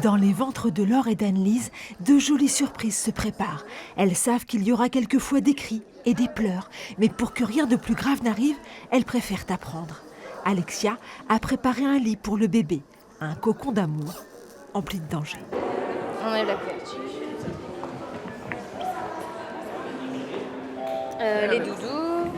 Dans les ventres de Laure et d'Anne-Lise, de jolies surprises se préparent. Elles savent qu'il y aura quelquefois des cris et des pleurs, mais pour que rien de plus grave n'arrive, elles préfèrent apprendre. Alexia a préparé un lit pour le bébé, un cocon d'amour empli de danger. On enlève la couverture. Les doudous.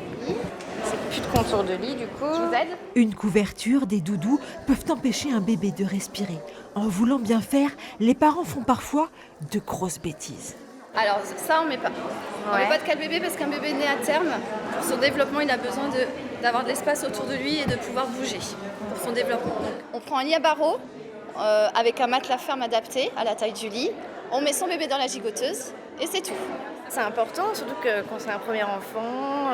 C'est plus de contour de lit du coup. Je vous aide. Une couverture, des doudous peuvent empêcher un bébé de respirer. En voulant bien faire, les parents font parfois de grosses bêtises. Alors ça on met pas. On met pas de cale bébé parce qu'un bébé né à terme, pour son développement, il a besoin d'avoir de l'espace autour de lui et de pouvoir bouger pour son développement. Donc, on prend un lit à barreaux avec un matelas ferme adapté à la taille du lit. On met son bébé dans la gigoteuse et c'est tout. C'est important, surtout que quand c'est un premier enfant,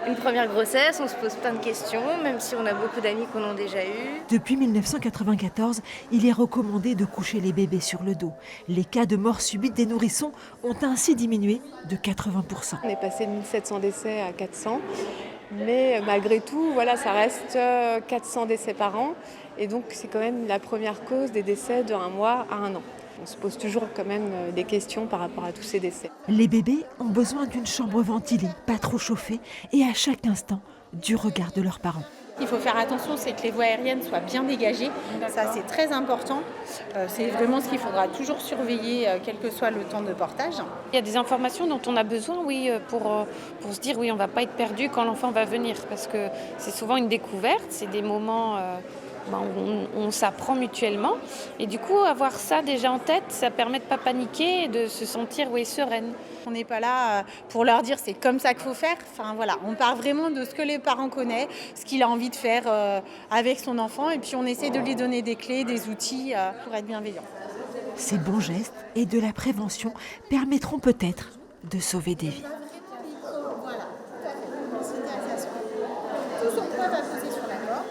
une première grossesse, on se pose plein de questions, même si on a beaucoup d'amis qu'on en a déjà eu. Depuis 1994, il est recommandé de coucher les bébés sur le dos. Les cas de mort subite des nourrissons ont ainsi diminué de 80%. On est passé de 1700 décès à 400. Mais malgré tout, voilà, ça reste 400 décès par an. Et donc, c'est quand même la première cause des décès de 1 mois à 1 an. On se pose toujours quand même des questions par rapport à tous ces décès. Les bébés ont besoin d'une chambre ventilée, pas trop chauffée, et à chaque instant, du regard de leurs parents. Il faut faire attention, c'est que les voies aériennes soient bien dégagées. Ça, c'est très important. C'est vraiment ce qu'il faudra toujours surveiller, quel que soit le temps de portage. Il y a des informations dont on a besoin, oui, pour se dire, oui, on ne va pas être perdu quand l'enfant va venir. Parce que c'est souvent une découverte, c'est des moments où on s'apprend mutuellement. Et du coup, avoir ça déjà en tête, ça permet de ne pas paniquer et de se sentir sereine. On n'est pas là pour leur dire c'est comme ça qu'il faut faire. Enfin, voilà, on part vraiment de ce que les parents connaissent, ce qu'il a envie de faire avec son enfant. Et puis on essaie de lui donner des clés, des outils pour être bienveillant. Ces bons gestes et de la prévention permettront peut-être de sauver des vies. Voilà, tout à fait. Tout son poids va poser sur la corde.